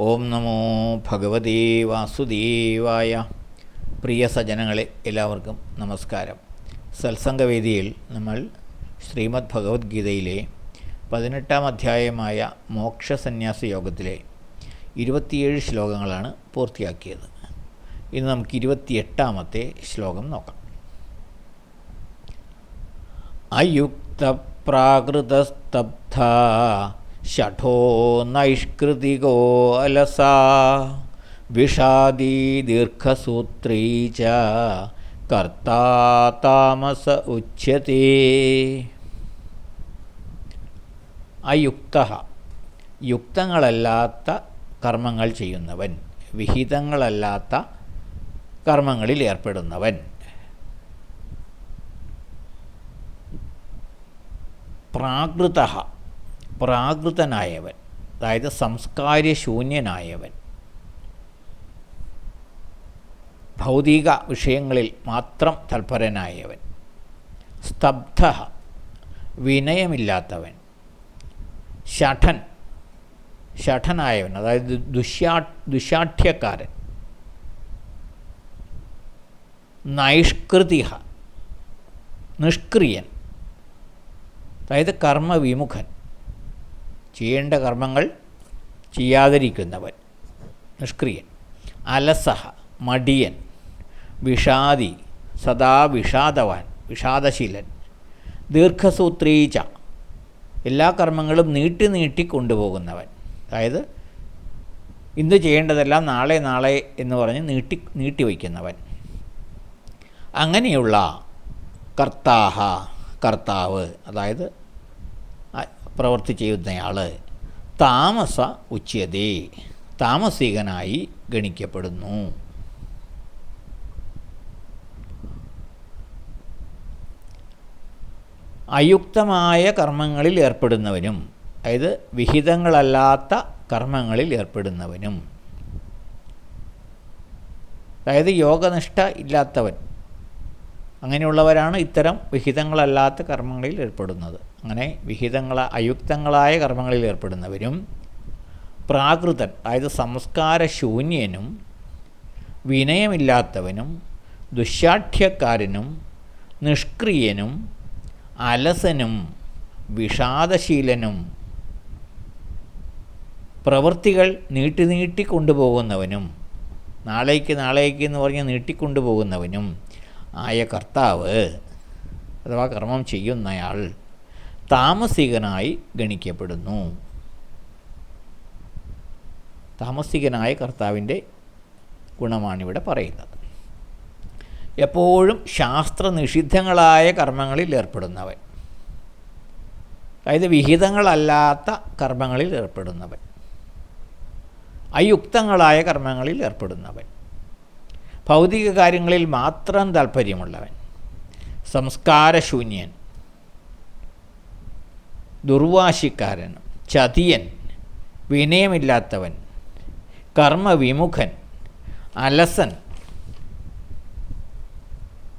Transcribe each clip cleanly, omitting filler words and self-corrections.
ഓം നമോ ഭഗവതേ വാസുദേവായ. പ്രിയ സജ്ജനങ്ങളെ, എല്ലാവർക്കും നമസ്കാരം. സത്സംഗവേദിയിൽ നമ്മൾ ശ്രീമദ് ഭഗവത്ഗീതയിലെ 18-ാം അധ്യായമായ മോക്ഷസന്യാസ യോഗത്തിലെ 27 ശ്ലോകങ്ങളാണ് പൂർത്തിയാക്കിയത്. ഇന്ന് നമുക്ക് 28-ാമത്തെ ശ്ലോകം നോക്കാം. അയുക്തപ്രാകൃതസ്തബ്ധ ഷഠോ നൈഷ്കൃതികോ അലസാ വിഷാദീ ദീർഘസൂത്രീ ച കർത്താ താമസ ഉച്യതേ. അയുക്തഃ, യുക്തങ്ങളല്ലാത്ത കർമ്മങ്ങൾ ചെയ്യുന്നവൻ, വിഹിതങ്ങളല്ലാത്ത കർമ്മങ്ങളിൽ ഏർപ്പെടുന്നവൻ. പ്രാകൃതഃ, പ്രാകൃതനായവൻ, അതായത് സംസ്കാരശൂന്യനായവൻ, ഭൗതിക വിഷയങ്ങളിൽ മാത്രം തൽപരനായവൻ. സ്തബ്ധഃ, വിനയമില്ലാത്തവൻ. ഷഠൻ, ഷഠനായവൻ, അതായത് ദുശാഠ്യക്കാരൻ. നൈഷ്കൃതിഃ, നിഷ്ക്രിയൻ, അതായത് കർമ്മവിമുഖൻ, ചെയ്യേണ്ട കർമ്മങ്ങൾ ചെയ്യാതിരിക്കുന്നവൻ, നിഷ്ക്രിയൻ. അലസഃ, മടിയൻ. വിഷാദി, സദാ വിഷാദവാൻ, വിഷാദശീലൻ. ദീർഘസൂത്രീച, എല്ലാ കർമ്മങ്ങളും നീട്ടി കൊണ്ടുപോകുന്നവൻ, അതായത് ഇന്ന് ചെയ്യേണ്ടതെല്ലാം നാളെ നാളെ എന്ന് പറഞ്ഞ് നീട്ടി വയ്ക്കുന്നവൻ. അങ്ങനെയുള്ള കർത്താഹ, കർത്താവ്, അതായത് പ്രവൃത്തി ചെയ്യുന്നയാൾ, താമസ ഉച്യതേ, താമസികനായി ഗണിക്കപ്പെടുന്നു. അയുക്തമായ കർമ്മങ്ങളിൽ ഏർപ്പെടുന്നവനും, അതായത് വിഹിതങ്ങളല്ലാത്ത കർമ്മങ്ങളിൽ ഏർപ്പെടുന്നവനും, അതായത് യോഗനിഷ്ഠ ഇല്ലാത്തവൻ, അങ്ങനെയുള്ളവരാണ് ഇത്തരം വിഹിതങ്ങളല്ലാത്ത കർമ്മങ്ങളിൽ ഏർപ്പെടുന്നത്. അങ്ങനെ അയുക്തങ്ങളായ കർമ്മങ്ങളിൽ ഏർപ്പെടുന്നവരും, പ്രാകൃതൻ, അതായത് സംസ്കാരശൂന്യനും, വിനയമില്ലാത്തവനും, ദുശാഠ്യക്കാരനും, നിഷ്ക്രിയനും, അലസനും, വിഷാദശീലനും, പ്രവൃത്തികൾ നീട്ടി കൊണ്ടുപോകുന്നവനും, നാളേക്ക് എന്ന് പറഞ്ഞ് നീട്ടിക്കൊണ്ടുപോകുന്നവനും ആയ കർത്താവ്, അഥവാ കർമ്മം ചെയ്യുന്നയാൾ താമസികനായി ഗണിക്കപ്പെടുന്നു. താമസികനായ കർത്താവിൻ്റെ ഗുണമാണിവിടെ പറയുന്നത്. എപ്പോഴും ശാസ്ത്രനിഷിദ്ധങ്ങളായ കർമ്മങ്ങളിൽ ഏർപ്പെടുന്നവൻ, അതായത് വിഹിതങ്ങളല്ലാത്ത കർമ്മങ്ങളിൽ ഏർപ്പെടുന്നവൻ, അയുക്തങ്ങളായ കർമ്മങ്ങളിൽ ഏർപ്പെടുന്നവൻ, ഭൗതിക കാര്യങ്ങളിൽ മാത്രം താൽപ്പര്യമുള്ളവൻ, സംസ്കാരശൂന്യൻ, ദുർവാശിക്കാരൻ, ചതിയൻ, വിനയമില്ലാത്തവൻ, കർമ്മവിമുഖൻ, അലസൻ,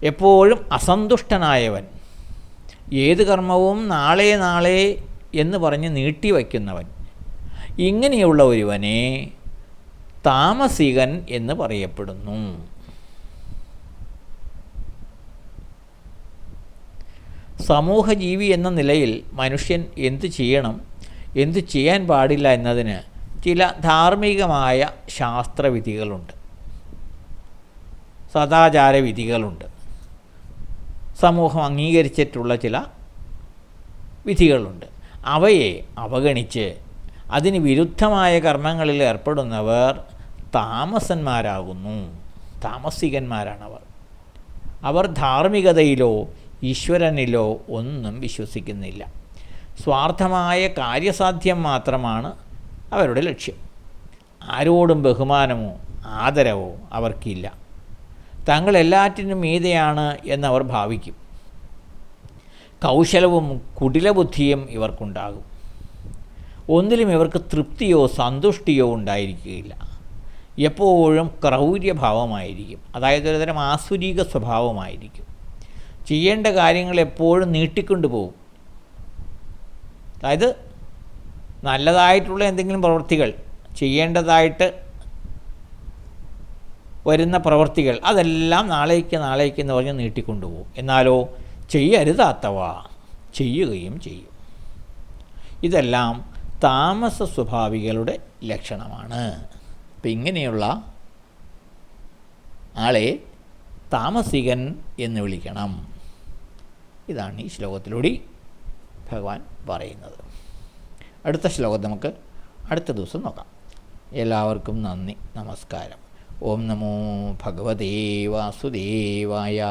എപ്പോഴും അസന്തുഷ്ടനായവൻ, ഏത് കർമ്മവും നാളെ എന്ന് പറഞ്ഞ് നീട്ടിവയ്ക്കുന്നവൻ. ഇങ്ങനെയുള്ള ഒരുവനെ താമസികൻ എന്ന് പറയപ്പെടുന്നു. സമൂഹജീവി എന്ന നിലയിൽ മനുഷ്യൻ എന്തു ചെയ്യണം, എന്തു ചെയ്യാൻ പാടില്ല എന്നതിന് ചില ധാർമ്മികമായ ശാസ്ത്രവിധികളുണ്ട്, സദാചാരവിധികളുണ്ട്, സമൂഹം അംഗീകരിച്ചിട്ടുള്ള ചില വിധികളുണ്ട്. അവയെ അവഗണിച്ച് അതിന് വിരുദ്ധമായ കർമ്മങ്ങളിൽ ഏർപ്പെടുന്നവർ താമസന്മാരാകുന്നു, താമസികന്മാരാണവർ. അവർ ധാർമ്മികതയിലോ ഈശ്വരനിലോ ഒന്നും വിശ്വസിക്കുന്നില്ല. സ്വാർത്ഥമായ കാര്യസാധ്യം മാത്രമാണ് അവരുടെ ലക്ഷ്യം. ആരോടും ബഹുമാനമോ ആദരവോ അവർക്കില്ല. തങ്ങൾ എല്ലാറ്റിനും മീതെയാണ് എന്നവർ ഭാവിക്കും. കൗശലവും കുടിലബുദ്ധിയും ഇവർക്കുണ്ടാകും. ഒന്നിലും ഇവർക്ക് തൃപ്തിയോ സന്തുഷ്ടിയോ ഉണ്ടായിരിക്കുകയില്ല. എപ്പോഴും ക്രൗര്യഭാവമായിരിക്കും, അതായത് ഒരുതരം ആസുരീക സ്വഭാവമായിരിക്കും. ചെയ്യേണ്ട കാര്യങ്ങൾ എപ്പോഴും നീട്ടിക്കൊണ്ടുപോകും. അതായത് നല്ലതായിട്ടുള്ള എന്തെങ്കിലും പ്രവൃത്തികൾ ചെയ്യേണ്ടതായിട്ട് വരുന്ന പ്രവൃത്തികൾ അതെല്ലാം നാളേക്ക് എന്ന് പറഞ്ഞ് നീട്ടിക്കൊണ്ടുപോകും. എന്നാലോ ചെയ്യരുതാത്തവ ചെയ്യുകയും ചെയ്യും. ഇതെല്ലാം താമസ സ്വഭാവികളുടെ ലക്ഷണമാണ്. അപ്പം ഇങ്ങനെയുള്ള ആളെ താമസികൻ എന്ന് വിളിക്കണം. ഇതാണ് ഈ ശ്ലോകത്തിലൂടെ ഭഗവാൻ പറയുന്നത്. അടുത്ത ശ്ലോകം നമുക്ക് അടുത്ത ദിവസം നോക്കാം. എല്ലാവർക്കും നന്ദി, നമസ്കാരം. ഓം നമോ ഭഗവതേ വാസുദേവായ.